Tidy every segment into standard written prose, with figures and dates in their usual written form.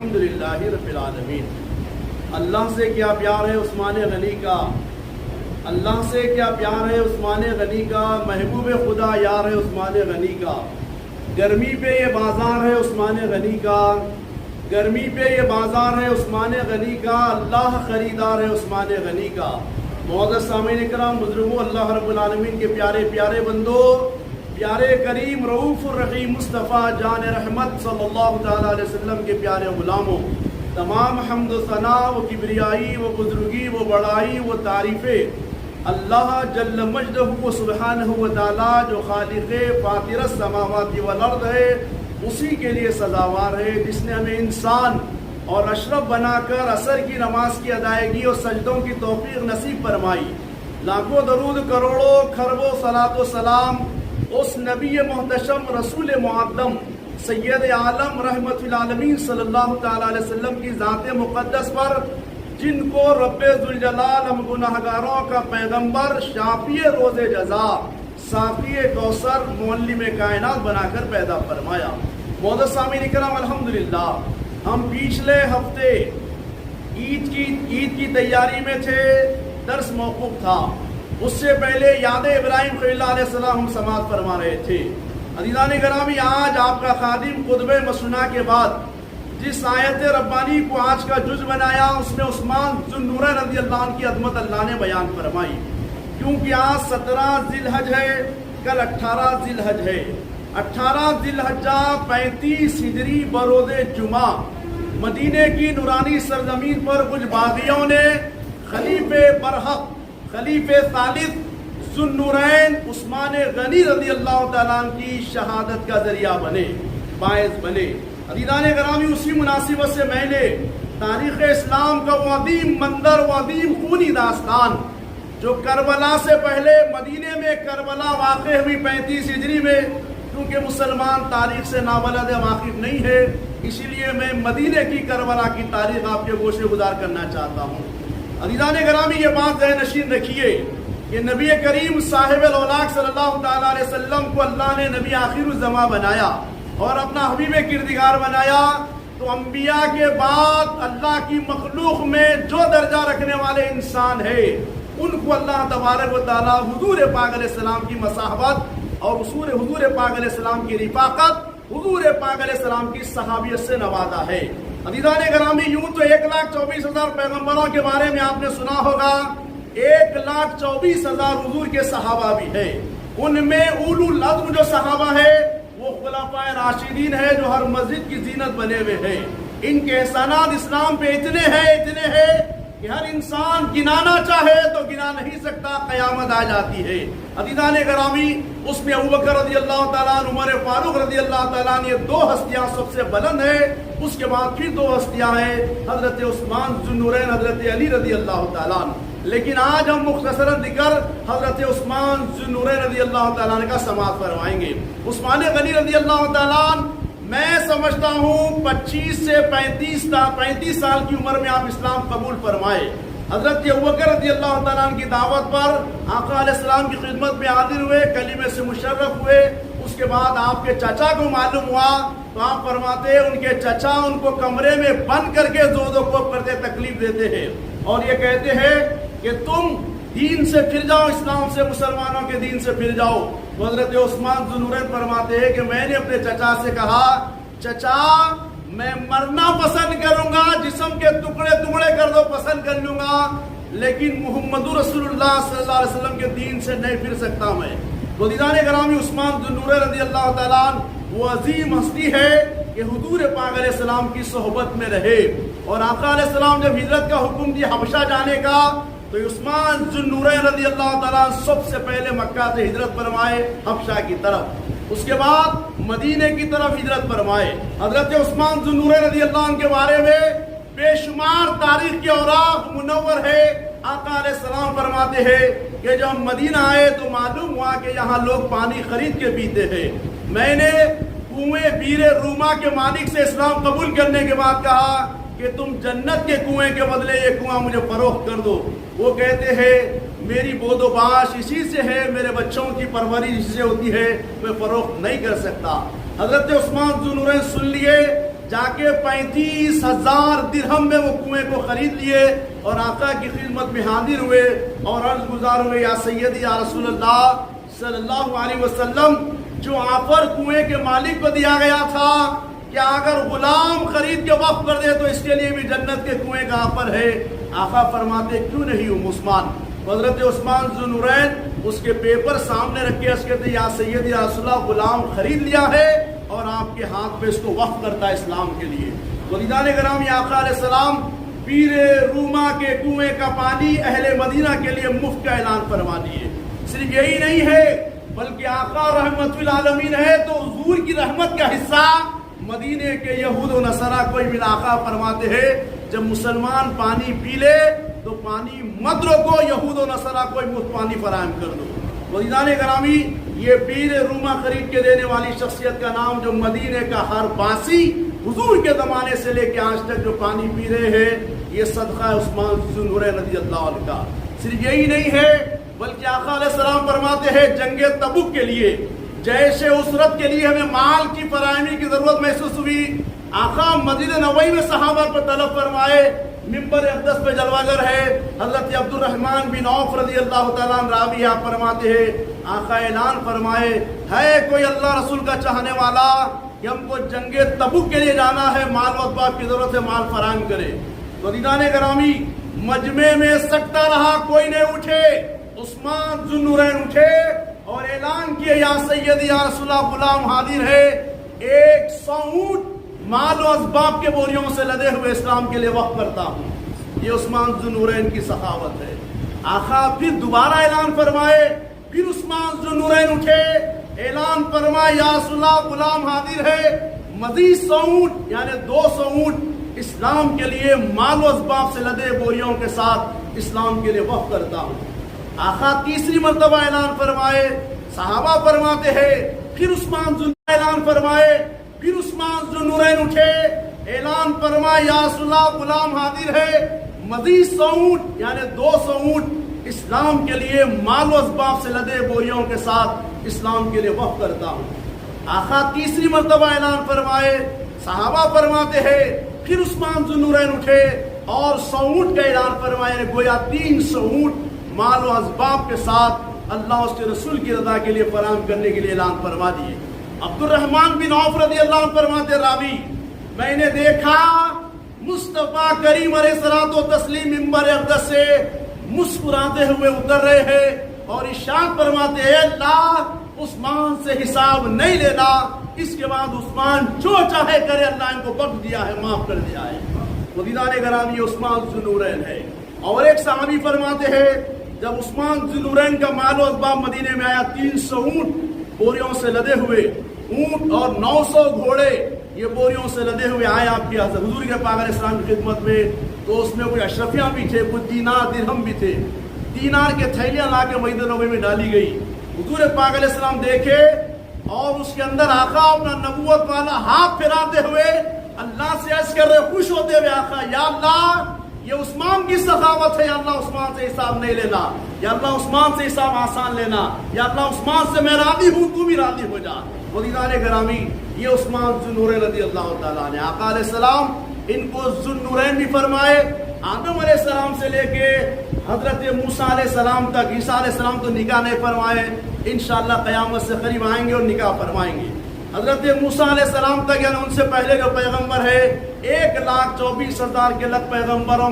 الحمدللہ رب العالمین۔ اللہ سے کیا پیار ہے عثمان غنی کا، اللہ سے کیا پیار ہے عثمان غنی کا، محبوب خدا یار ہے عثمان غنی کا۔ گرمی پہ یہ بازار ہے عثمان غنی کا، گرمی پہ یہ بازار ہے عثمان غنی کا، اللہ خریدار ہے عثمان غنی کا۔ معزز سامعین اکرام، بزرگوں، اللہ رب العالمین کے پیارے پیارے بندو، پیارے کریم رؤوف الرحیم مصطفیٰ جان رحمت صلی اللہ تعالیٰ علیہ وسلم کے پیارے غلاموں، تمام حمد و ثنا و کبریائی و بزرگی و بڑائی و تعریفیں اللہ جل مجدہ و سبحانہ و تعالیٰ جو خالق فاطر السماوات والارض ہے، اسی کے لیے سزاوار ہے، جس نے ہمیں انسان اور اشرف بنا کر عصر کی نماز کی ادائیگی اور سجدوں کی توفیق نصیب فرمائی۔ لاکھوں درود، کروڑوں خربوں صلاۃ و سلام اس نبی محتشم، رسول معظم، سید عالم، رحمت العالمین صلی اللہ تعالیٰ علیہ وسلم کی ذات مقدس پر، جن کو رب ذوالجلال ہم گناہگاروں کا پیغمبر، شافی روز جزا، صافی کوثر، معلم کائنات بنا کر پیدا فرمایا۔ معزز سامعین اکرام، الحمدللہ ہم پچھلے ہفتے عید کی تیاری میں تھے، درس موقوف تھا۔ اس سے پہلے یاد ابراہیم خلیل اللہ علیہ السلام ہم سماعت فرما رہے تھے۔ عزیزان گرامی، آج آپ کا خادم خطبہ مسنہ کے بعد جس آیت ربانی کو آج کا جز بنایا، اس میں عثمان ذو النورین رضی اللہ عنہ کی عظمت اللہ نے بیان فرمائی، کیونکہ آج 17 ذی الحج ہے، کل 18 ذی الحج ہے۔ 18 ذی الحجہ 35 ہجری بروز جمعہ مدینے کی نورانی سرزمین پر کچھ باغیوں نے خلیفہ برحق، خلیفہ ثالث ذو النورین عثمان غنی رضی اللہ تعالیٰ عنہ کی شہادت کا ذریعہ بنے، باعث بنے۔ عزیزان گرامی، اسی مناسبت سے میں نے تاریخ اسلام کا وہ عظیم منظر، وہ عظیم خونی داستان جو کربلا سے پہلے مدینے میں کربلا واقع ہوئی 35 ہجری میں، کیونکہ مسلمان تاریخ سے نابلد واقف نہیں ہے، اسی لیے میں مدینے کی کربلا کی تاریخ آپ کے گوشے گزار کرنا چاہتا ہوں۔ عزیزان گرامی، یہ بات ذہن نشین رکھیے کہ نبی کریم صاحب الاولاق صلی اللہ تعالیٰ علیہ وسلم کو اللہ نے نبی آخر الزماں بنایا اور اپنا حبیب کردگار بنایا، تو انبیاء کے بعد اللہ کی مخلوق میں جو درجہ رکھنے والے انسان ہے، ان کو اللہ تبارک و تعالیٰ حضور پاک علیہ السلام کی مصاحبت اور حضور پاک علیہ السلام کی رفاقت، حضور پاک علیہ السلام کی صحابیت سے نوازا ہے۔ عزیزان گرامی، یوں تو 1,24,000 پیغمبروں کے بارے میں آپ نے سنا ہوگا، 1,24,000 حضور کے صحابہ بھی ہیں۔ ان میں اولو العزم جو صحابہ ہے وہ خلفائے راشدین ہے، جو ہر مسجد کی زینت بنے ہوئے ہیں۔ ان کے احسانات اسلام پہ اتنے ہیں کہ ہر انسان گنانا چاہے تو گنا نہیں سکتا، قیامت آ جاتی ہے۔ عزیزان گرامی، اس میں ابوبکر رضی اللہ تعالیٰ عنہ، عمر فاروق رضی اللہ تعالیٰ عنہ، یہ 2 ہستیاں سب سے بلند ہیں۔ اس کے بعد پھر 2 ہستیاں ہیں، حضرت عثمان ذو النورین، حضرت علی رضی اللہ تعالیٰ عنہ۔ لیکن آج ہم مختصراً ذکر حضرت عثمان ذو النورین رضی اللہ تعالیٰ عنہ کا سماعت فرمائیں گے۔ عثمان غنی رضی اللہ تعالیٰ عنہ، میں سمجھتا ہوں 25 سے 35 سال کی عمر میں آپ اسلام قبول فرمائے۔ حضرت ابوبکر رضی اللہ تعالیٰ عنہ کی دعوت پر آقا علیہ السلام کی خدمت میں حاضر ہوئے، کلمے سے مشرف ہوئے۔ اس کے بعد آپ کے چچا کو معلوم ہوا تو آپ فرماتے ان کے چچا ان کو کمرے میں بند کر کے زود و کوب کرتے، تکلیف دیتے ہیں اور یہ کہتے ہیں کہ تم دین سے پھر جاؤ، اسلام سے، مسلمانوں کے دین سے پھر جاؤ۔ حضرت عثمان ذو النورین فرماتے ہیں کہ میں نے اپنے چچا سے کہا، چچا میں مرنا پسند کروں گا، جسم کے ٹکڑے ٹکڑے کر دو پسند کر لوں گا، لیکن محمد رسول اللہ صلی اللہ علیہ وسلم کے دین سے نہیں پھر سکتا میں۔ عزیزان گرامی، عثمان ذو النورین رضی اللہ تعالیٰ عنہ وہ عظیم ہستی ہے کہ حضور پاک علیہ السلام کی صحبت میں رہے، اور آقا علیہ السلام جب ہجرت کا حکم دیا حبشہ جانے کا، تو عثمان ذو النورین رضی اللہ تعالیٰ عنہ سب سے پہلے مکہ سے ہجرت فرمائے حبشہ کی طرف، اس کے بعد مدینے کی طرف ہجرت فرمائے۔ حضرت عثمان ذو النورین رضی اللہ عنہ کے بارے میں بے شمار تاریخ کے اوراق منور ہے۔ آقا علیہ السلام فرماتے ہیں کہ جب ہم مدینہ آئے تو معلوم ہوا کہ یہاں لوگ پانی خرید کے پیتے ہیں۔ میں نے کنویں بیر روما کے مالک سے اسلام قبول کرنے کے بعد کہا کہ تم جنت کے کنویں کے بدلے یہ کنواں مجھے فروخت کر دو۔ وہ کہتے ہیں میری بود و باش اسی سے ہے، میرے بچوں کی پرورش اسی سے ہوتی ہے، میں فروخت نہیں کر سکتا۔ حضرت عثمان ذو النورین سن لیے جا کے 35,000 درہم میں وہ کنویں کو خرید لیے اور آقا کی خدمت میں حاضر ہوئے اور عرض گزار ہوئے یا سیدی یا رسول اللہ صلی اللہ علیہ وسلم، جو آفر کنویں کے مالک کو دیا گیا تھا کہ اگر غلام خرید کے وقف کر دے تو اس کے لیے بھی جنت کے کنویں کا آفر ہے۔ آقا فرماتے کیوں نہیں عثمان؟ حضرت عثمان ذو النورین اس کے پیپر سامنے رکھ کے اس کہتے یا سیدی یا رسول اللہ غلام خرید لیا ہے اور آپ کے ہاتھ پہ اس کو وقف کرتا ہے اسلام کے لیے۔ ولیدان گرامی، آقا علیہ السلام پیر روما کے کنویں کا پانی اہل مدینہ کے لیے مفت کا اعلان فرما دیے۔ صرف یہی نہیں ہے بلکہ آقا رحمت العالمین ہے تو حضور کی رحمت کا حصہ مدینے کے یہود و نصارہ کوئی بھی آقا فرماتے ہیں جب مسلمان پانی پی لے تو پانی مت روکو، یہود و نصارہ کوئی مفت پانی فراہم کر دو۔ ولیدان گرامی، یہ پیر روما خرید کے دینے والی شخصیت کا نام جو مدینے کا ہر باسی حضور کے زمانے سے لے کے آج تک جو پانی پی رہے ہیں، یہ صدقہ عثمان ذو النورین رضی اللہ عنہ کا۔ صرف یہی نہیں ہے بلکہ آقا علیہ السلام فرماتے ہیں جنگ تبوک کے لیے، جیش اسرت کے لیے ہمیں مال کی فراہمی کی ضرورت محسوس ہوئی۔ آقا مسجد نبوی میں صحابہ پر طلب فرمائے، ممبر اقدس پہ جلوہ گر ہے حضرت عبد الرحمن بن عوف رضی اللہ تعالیٰ عنہ راوی آپ فرماتے ہیں آقا اعلان فرمائے ہے کوئی اللہ رسول کا چاہنے والا کہ ہم کو جنگ تبوک کے لیے جانا ہے، مال و اسباب کی ضرورت ہے، مال فراہم کرے۔ تو دیدان گرامی، مجمع میں سکتا رہا، کوئی نہیں اٹھے، عثمان ذو النورین اٹھے اور اعلان کیے یا سیدی یا رسول اللہ غلام حاضر ہے، 100 اونٹ مال و اسباب کے بوریوں سے لدے ہوئے اسلام کے لیے وقف کرتا ہوں۔ یہ عثمان ذو النورین کی سخاوت ہے۔ آقا پھر دوبارہ اعلان فرمائے، پھر عثمان ذو النورین اٹھے، اعلان فرمائے یا رسول اللہ غلام حاضر ہے، مزید 100 اونٹ یعنی 200 اونٹ اسلام کے لیے مال و اسباب سے لدے بوریوں کے ساتھ اسلام کے لیے وقف کرتا ہوں۔ آقا تیسری مرتبہ اعلان فرمائے، صحابہ فرماتے ہیں پھر عثمان ذو النورین اعلان فرمائے، پھر عثمان ذو النورین اٹھے، اعلان فرمائے یا رسول اللہ غلام حاضر ہے، مزید 100 اونٹ یعنی 200 اونٹ اسلام کے لیے مال و اسباب سے لدے بوریوں کے ساتھ اسلام کے لیے وقف کرتا ہوں۔ آقا تیسری مرتبہ اعلان فرمائے، صحابہ فرماتے ہیں پھر عثمان ذو النورین اٹھے اور 100 اونٹ کا اعلان فرمائے، گویا 300 اونٹ مال و اسباب کے ساتھ اللہ اس کے رسول کی رضا کے لیے فراہم کرنے کے لیے اعلان فرما دیے۔ عبد الرحمن بن عوف رضی اللہ عنہ فرماتے راوی، میں نے دیکھا مصطفیٰ کریم علیہ الصلوۃ والتسلیم ممبر اقدس سے مسکراتے ہوئے اتر رہے ہیں اور ارشاد فرماتے ہیں اللہ عثمان سے حساب نہیں لینا، اس کے بعد عثمان جو چاہے کرے، اللہ ان کو بخش دیا ہے، معاف کر دیا ہے۔ مدینہ گرامی، عثمان ذو النورین ہے۔ اور ایک صحابی فرماتے ہیں جب عثمان ذو النورین کا مال و اسباب مدینے میں آیا، 300 اونٹ بوریوں سے لدے ہوئے اونٹ اور 900 گھوڑے یہ بوریوں سے لدے ہوئے آئے آپ کے حضور کے پاک علیہ السلام کی خدمت میں، تو اس میں کوئی اشرفیاں بھی تھے، کچھ دینار درہم بھی تھے، دینار کے تھیلیاں لا کے مسجد نبوی میں ڈالی گئی۔ حضور پاک علیہ السلام دیکھے اور اس کے اندر آقا اپنا نبوت والا ہاتھ پھیراتے ہوئے اللہ سے عرض کر رہے، خوش ہوتے ہوئے آقا یا اللہ یہ عثمان کی سخاوت ہے، یا اللہ عثمان سے حساب نہیں لینا، یا اللہ عثمان سے حساب آسان لینا، یا اللہ عثمان سے میں راضی ہوں، تو بھی راضی ہو جا۔ مدینہ گرامی، یہ عثمان ذو النورین رضی اللہ تعالیٰ نے آقا علیہ السلام ان کو ذو النورین بھی فرمائے۔ آدم علیہ السلام سے لے کے حضرت موسیٰ علیہ السلام تک، عیسیٰ علیہ السلام تو نکاح نہیں فرمائے، انشاءاللہ قیامت سے قریب آئیں گے اور نکاح فرمائیں گے۔ حضرت موسیٰ علیہ السلام تک یعنی ان سے پہلے جو پیغمبر ہے 1,24,000 کے لگ پیغمبروں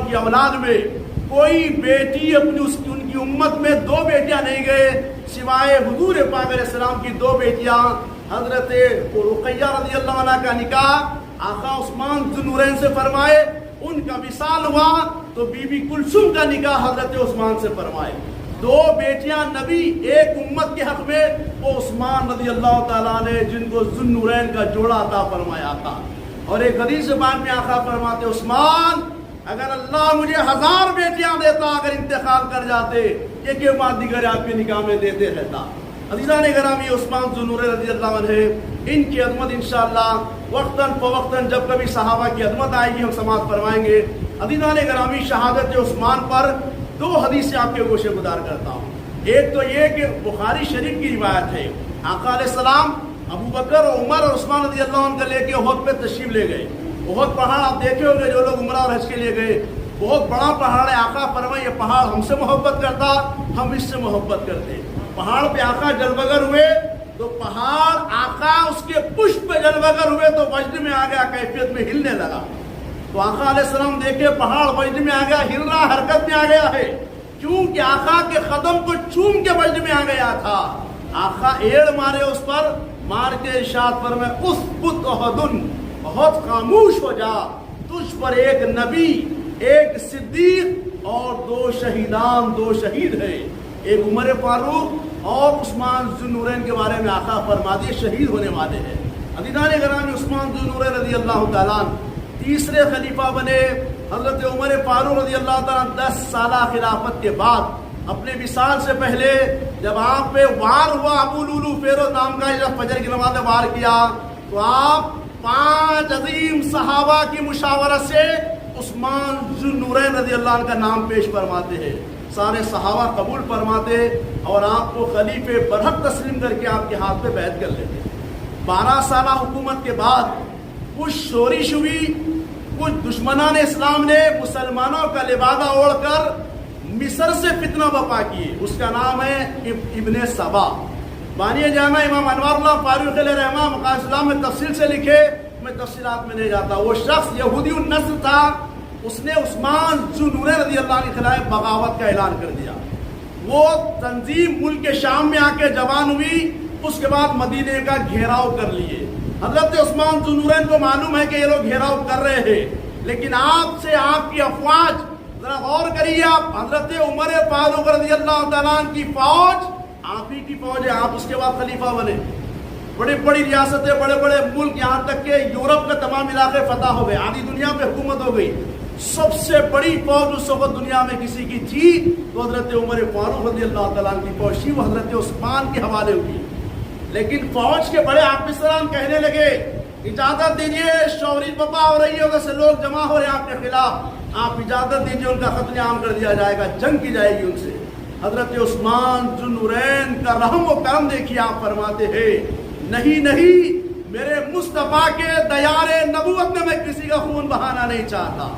کی اولاد میں کوئی بیٹی اپنی ان کی امت میں 2 بیٹیاں نہیں گئے سوائے حضور پاک علیہ السلام کی 2 بیٹیاں، حضرت رقیہ رضی اللہ عنہ کا نکاح آقا عثمان ذو النورین سے فرمائے، ان کا وصال ہوا تو بی بی کلثوم کا نکاح حضرت عثمان سے فرمائے۔ 2 بیٹیاں نبی ایک امت کے حق میں، وہ عثمان رضی اللہ تعالیٰ نے جن کو ذو النورین کا جوڑا عطا فرمایا تھا۔ اور ایک حدیث بات میں آقا فرماتے عثمان اگر اللہ مجھے 1000 بیٹیاں دیتا، اگر انتقال کر جاتے کہ بعد دیگر آپ کے نکاح میں دیتے رہتا۔ عزیزان گرامی، عثمان ذو النورین رضی اللہ عنہ ان کی عظمت انشاءاللہ وقتاً فوقتاً جب کبھی صحابہ کی عظمت آئے گی ہم سماعت فرمائیں گے۔ عزیزان گرامی، شہادت عثمان پر 2 حدیثیں آپ کے گوشے گزار کرتا ہوں۔ ایک تو یہ کہ بخاری شریف کی روایت ہے، آقا علیہ السلام ابو بکر اور عمر اور عثمان رضی اللہ عنہ کا لے کے احد پہ تشریف لے گئے. احد پہاڑ آپ دیکھے ہوں گے جو لوگ عمرہ اور حج کے لیے گئے, بہت بڑا پہاڑ ہے. آقا فرمائے یہ پہاڑ ہم سے محبت کرتا, ہم اس سے محبت کرتے. پہاڑ پہ آقا جلوگر ہوئے تو پہاڑ آقا اس کے پشت پہ جلوگر ہوئے تو وجد میں آ گیا, کیفیت میں ہلنے لگا. تو آقا علیہ السلام دیکھے پہاڑ وجد میں آ گیا, ہل رہا, حرکت میں آ گیا ہے, کیونکہ آقا کے قدم کو چوم کے وجد میں آ گیا تھا. آقا ایڑ مارے اس پر, مار کے ارشاد فرمائے اسکت احد, بہت خاموش ہو جا, تجھ پر ایک نبی, ایک صدیق اور 2 شہیدان, 2 شہید ہے. ایک عمر فاروق اور عثمان ذو النورین کے بارے میں آقا فرما دیے شہید ہونے والے ہیں. عزیزان گرامی, عثمان ذو النورین رضی اللہ تعالیٰ تیسرے خلیفہ بنے. حضرت عمر فاروق رضی اللہ تعالیٰ 10 سالہ خلافت کے بعد اپنے وصال سے پہلے جب آپ پہ وار ہوا, ابو لولو فیروز نام کا جب فجر کی نماز میں وار کیا تو آپ 5 عظیم صحابہ کی مشاورت سے عثمان ذو النورین رضی اللہ عنہ کا نام پیش فرماتے ہیں. سارے صحابہ قبول فرماتے اور آپ کو خلیفہ برحق تسلیم کر کے آپ کے ہاتھ پہ بیعت کر لیتے. 12 سالہ حکومت کے بعد کچھ شورش ہوئی, کچھ دشمنان اسلام نے مسلمانوں کا لبادہ اوڑھ کر مصر سے فتنہ برپا کیے. اس کا نام ہے ابن سبا. بانی جامع امام انوار اللہ فاروق علیہ رحمہ مقام اسلام میں تفصیل سے لکھے, میں تفصیلات میں نہیں جاتا. وہ شخص یہودی النسل تھا, اس نے عثمان ذو النورین رضی اللہ عنہ کے خلاف بغاوت کا اعلان کر دیا. وہ تنظیم ملک شام میں آ کے جوان ہوئی, اس کے بعد مدینے کا گھیراؤ کر لیے. حضرت عثمان ذو النورین کو معلوم ہے کہ یہ لوگ گھیراؤ کر رہے ہیں, لیکن آپ سے آپ کی افواج ذرا غور کریے. آپ حضرت عمر فاروق رضی اللہ تعالیٰ عنہ کی فوج آپ ہی کی فوج ہے, آپ اس کے بعد خلیفہ بنے. بڑی بڑی ریاستیں, بڑے بڑے ملک, یہاں تک کہ یورپ کے تمام علاقے فتح ہو گئے, آدھی دنیا پہ حکومت ہو گئی. سب سے بڑی فوج اس وقت دنیا میں کسی کی تھی تو حضرت عمر فاروق رضی اللہ تعالیٰ عنہ کی فوج تھی, وہ حضرت عثمان کے حوالے ہوئی. لیکن فوج کے بڑے آفیسران کہنے لگے اجازت دیجیے, شوری بپا ہو رہی ہے, ویسے لوگ جمع ہو رہے ہیں آپ کے خلاف, آپ اجازت دیجیے, ان کا قتل عام کر دیا جائے گا, جنگ کی جائے گی ان سے. حضرت عثمان ذو النورین کا رحم و کرم دیکھیے, آپ فرماتے ہیں نہیں نہیں, میرے مصطفیٰ کے دیار نبوت میں کسی کا خون بہانا نہیں چاہتا,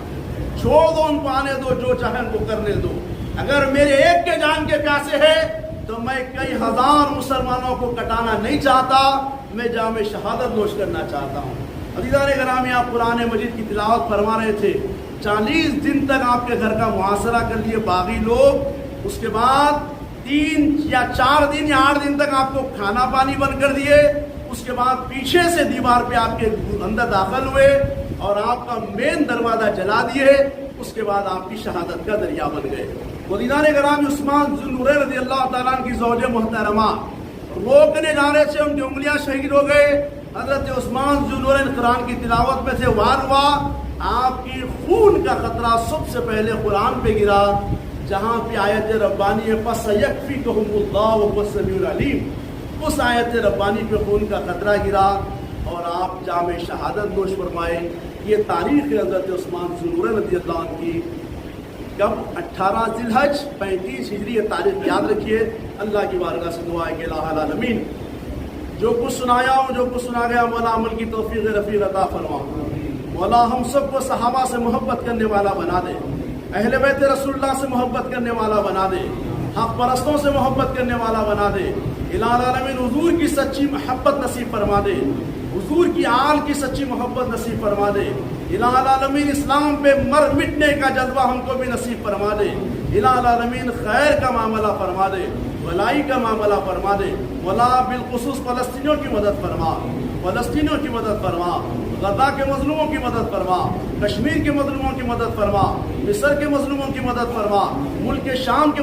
چھوڑ دو ان کو, آنے دو, جو چاہیں ان کو کرنے دو. اگر میرے ایک کے جان کے پیاسے ہے تو میں کئی ہزار مسلمانوں کو کٹانا نہیں چاہتا, میں جام شہادت نوش کرنا چاہتا ہوں. عزیزان گرامی, آپ قرآن مجید کی تلاوت فرما رہے تھے, 40 دن تک آپ کے گھر کا محاصرہ کر لیے باغی لوگ. اس کے بعد 3 یا 4 دن یا 8 دن تک آپ کو کھانا پانی بند کر دیے. اس کے بعد پیچھے سے دیوار پہ آپ کے اندر داخل ہوئے اور آپ کا مین دروازہ جلا دیے. اس کے بعد آپ کی شہادت کا ذریعہ بن گئے. عزیزان گرامی, عثمان ذو النورین رضی اللہ تعالیٰ عنہ کی زوج محترمہ روکنے جانے سے ان کی انگلیاں شہید ہو گئے. حضرت عثمان ذو النورین قرآن کی تلاوت میں سے وار ہوا, آپ کی خون کا خطرہ سب سے پہلے قرآن پہ گرا, جہاں پہ آیت ربانی فَسَيَكْفِيكَهُمُ اللَّهُ وَهُوَ السَّمِيعُ الْعَلِيمُ, اس آیت ربانی پہ خون کا خطرہ گرا اور آپ جام شہادت نوش فرمائے. یہ تاریخ ہے حضرت عثمان ذو النورین رضی اللہ عنہ کی. کب 18 ذی الحج 35 ہجری, یہ تاریخ یاد رکھیے. اللہ کی بارگاہ سے دعا ہے کہ الہ العالمین جو کچھ سنایا ہوں, جو کچھ سنا گیا, مولا عمل کی توفیق رفیق عطا فرما. مولا ہم سب کو صحابہ سے محبت کرنے والا بنا دے, اہل بیت رسول اللہ سے محبت کرنے والا بنا دے, حق پرستوں سے محبت کرنے والا بنا دے. الہ العالمین حضور کی سچی محبت نصیب فرما دے, حضور کی آل کی سچی محبت نصیب فرما دے. الہ العالمین اسلام پہ مر مٹنے کا جذبہ ہم کو بھی نصیب فرما دے. الہ العالمین خیر کا معاملہ فرما دے, بھلائی کا معاملہ فرما دے. مولا بالخصوص فلسطینیوں کی مدد فرما, فلسطینیوں کی مدد فرما, غزہ کے مظلوموں کی مدد فرما, کشمیر کے مظلوموں کی مدد فرما, مصر کے مظلوموں کی مدد فرما, ملک شام کے